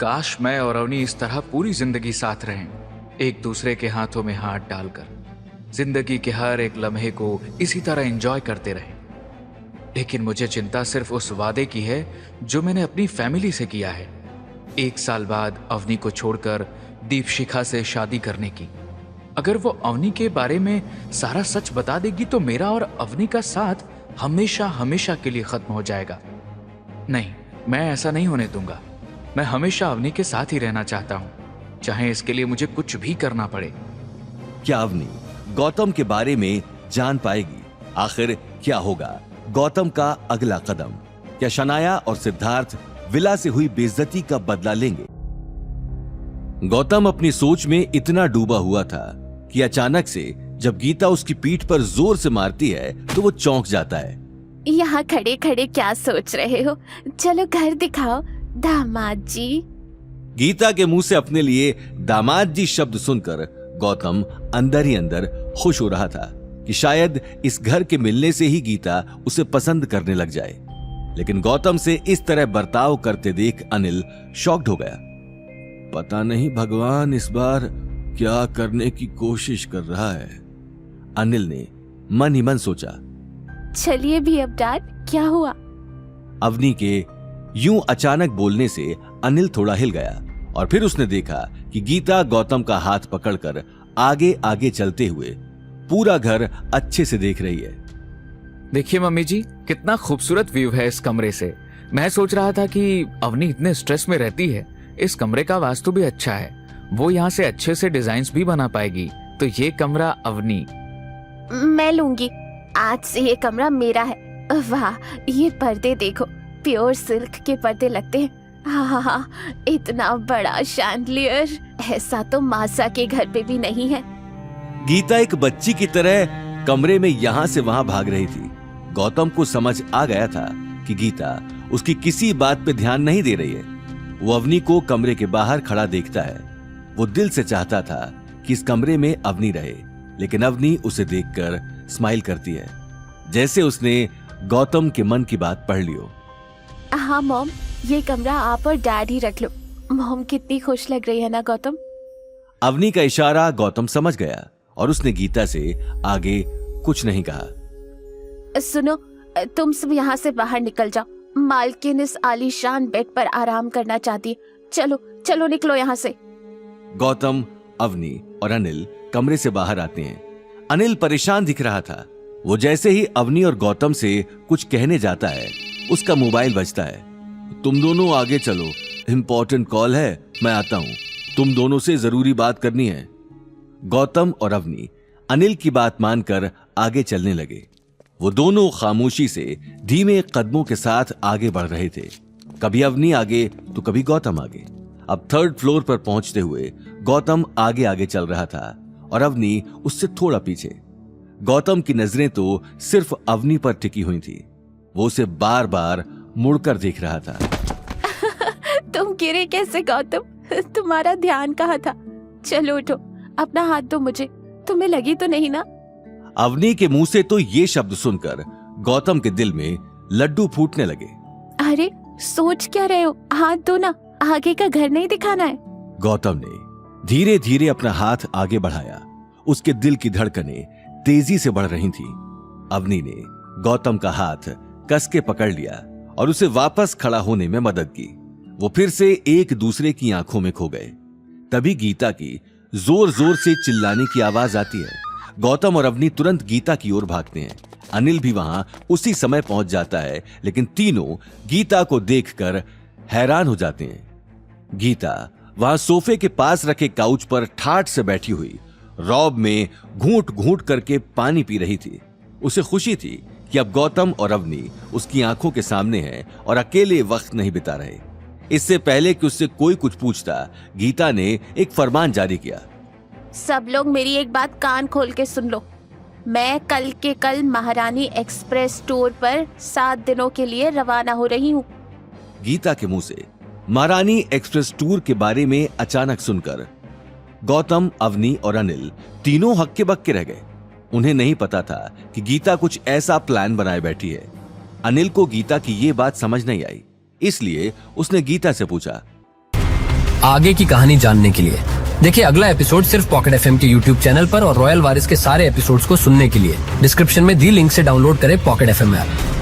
काश मैं और अवनी इस तरह पूरी जिंदगी साथ रहें, एक दूसरे के हाथों में हाथ डालकर जिंदगी के हर एक लम्हे को इसी तरह एंजॉय करते रहें। लेकिन मुझे चिंता सिर्फ उस वादे की है जो मैंने अपनी फैमिली से किया है, 1 साल बाद अवनी को छोड़कर दीपशिखा से शादी करने की। अगर वो अवनी के बारे में सारा सच बता देगी तो मेरा और अवनी का साथ हमेशा हमेशा के लिए खत्म हो जाएगा। नहीं, मैं ऐसा नहीं होने दूंगा। मैं हमेशा अवनी के साथ ही रहना चाहता हूं, चाहे इसके लिए मुझे कुछ भी करना पड़े। क्या अवनी गौतम के बारे में जान पाएगी? आखिर क्या होगा गौतम का अगला कदम? क्या शनाया और सिद्धार्थ विला से हुई बेइज्जती का बदला लेंगे? गौतम अपनी सोच में इतना डूबा हुआ था कि अचानक से जब गीता उसकी पीठ पर जोर से मारती है तो वो चौंक जाता है। यहाँ खड़े खड़े क्या सोच रहे हो? चलो घर दिखाओ दामाद जी। गीता के मुंह से अपने लिए दामाद जी शब्द सुनकर गौतम अंदर ही अंदर खुश हो रहा था कि शायद इस घर के मिलने से ही गीता उसे पसंद करने लग जाए। लेकिन गौतम से इस तरह बर्ताव करते देख अनिल शॉक्ड हो गया। पता नहीं भगवान इस बार क्या करने की कोशिश कर रहा है, अनिल ने मन ही मन सोचा। चलिए भी अब डैड, क्या हुआ? अवनी के यूं अचानक बोलने से अनिल थोड़ा हिल गया और फिर उसने देखा कि गीता गौतम का हाथ पकड़कर आगे आगे चलते हुए पूरा घर अच्छे से देख रही है। देखिए मम्मी जी, कितना खूबसूरत व्यू है इस कमरे से। मैं सोच रहा था कि अवनी इतने स्ट्रेस में रहती है, इस कमरे का वास्तु भी अच्छा है, वो यहाँ से अच्छे से डिजाइन्स भी बना पाएगी। तो ये कमरा अवनी। मैं लूंगी, आज से ये कमरा मेरा है। वाह, ये पर्दे देखो, प्योर सिल्क के पर्दे लगते हैं। हाँ, इतना बड़ा शैंडलियर, ऐसा तो मासा के घर पे भी नहीं है। गीता एक बच्ची की तरह कमरे में यहां से वहां भाग रही थी। गौतम को समझ आ गया था कि गीता उसकी किसी बात पे ध्यान नहीं दे रही है। वो अवनी को कमरे के बाहर खड़ा देखता है। वो दिल से चाहता था कि इस कमरे में अवनी रहे, लेकिन अवनी उसे देखकर स्माइल करती है, जैसे उसने गौतम के मन की बात पढ़ ली हो। हाँ मॉम, ये कमरा आप और डैड ही रख लो। मॉम कितनी खुश लग रही है ना गौतम। अवनी का इशारा गौतम समझ गया और उसने गीता से आगे कुछ नहीं कहा। सुनो, तुम सब यहाँ से बाहर निकल जाओ। मालकिन इस आलीशान बेड पर आराम करना चाहती है। चलो चलो निकलो यहाँ से। गौतम, अवनी और अनिल कमरे से बाहर आते हैं। अनिल परेशान दिख रहा था। वो जैसे ही अवनी और गौतम से कुछ कहने जाता है, उसका मोबाइल बजता है। तुम दोनों आगे चलो, इंपॉर्टेंट कॉल है, मैं आता हूं, तुम दोनों से जरूरी बात करनी है। गौतम और अवनी अनिल की बात मानकर आगे चलने लगे। वो दोनों खामोशी से धीमे कदमों के साथ आगे बढ़ रहे थे, कभी अवनी आगे तो कभी गौतम आगे। अब 3rd फ्लोर पर पहुंचते हुए गौतम आगे आगे चल रहा था और अवनी उससे थोड़ा पीछे। गौतम की नजरें तो सिर्फ अवनी पर टिकी हुई थी। वो उसे बार बार मुड़कर देख रहा था। तुम गिरे कैसे गौतम? तुम्हारा ध्यान कहाँ था? चलो उठो, अपना हाथ दो मुझे, तुम्हें लगी तो नहीं ना? अवनी के मुंह से तो ये शब्द सुनकर गौतम के दिल में लड्डू फूटने लगे। अरे सोच क्या रहे हो? हाथ दो ना, आगे का घर नहीं दिखाना है। गौतम ने धीरे धीरे अपना हाथ आगे बढ़ाया। उसके दिल की धड़कनें तेजी से बढ़ रही थी। अवनी ने गौतम का हाथ कस के पकड़ लिया और उसे वापस खड़ा होने में मदद की। वो फिर से एक दूसरे की आंखों में खो गए। तभी गीता की जोर जोर से चिल्लाने की आवाज आती है। गौतम और अवनी तुरंत गीता की ओर भागते हैं। अनिल भी वहां उसी समय पहुंच जाता है, लेकिन तीनों गीता को देखकर हैरान हो जाते हैं। गीता वहां सोफे के पास रखे काउच पर ठाठ से बैठी हुई रौब में घूंट घूंट करके पानी पी रही थी। उसे खुशी थी कि अब गौतम और अवनी उसकी आंखों के सामने हैं और अकेले वक्त नहीं बिता रहे। इससे पहले कि उससे कोई कुछ पूछता, गीता ने एक फरमान जारी किया। सब लोग मेरी एक बात कान खोल के सुन लो। मैं कल के कल महारानी एक्सप्रेस टूर पर 7 दिनों के लिए रवाना हो रही हूँ। गीता के मुंह से महारानी एक्सप्रेस टूर के बारे में अचानक सुनकर गौतम, अवनी और अनिल तीनों हक्के बक्के रह गए। उन्हें नहीं पता था कि गीता कुछ ऐसा प्लान बनाए बैठी है। अनिल को गीता की ये बात समझ नहीं आई, इसलिए उसने गीता से पूछा, आगे की कहानी जानने के लिए। देखिए अगला एपिसोड सिर्फ पॉकेट एफएम के यूट्यूब चैनल पर और रॉयल वारिस के सारे एपिसोड्स को सुनने के लिए डिस्क्रिप्शन में दी लिंक से डाउनलोड करें पॉकेट एफएम ऐप।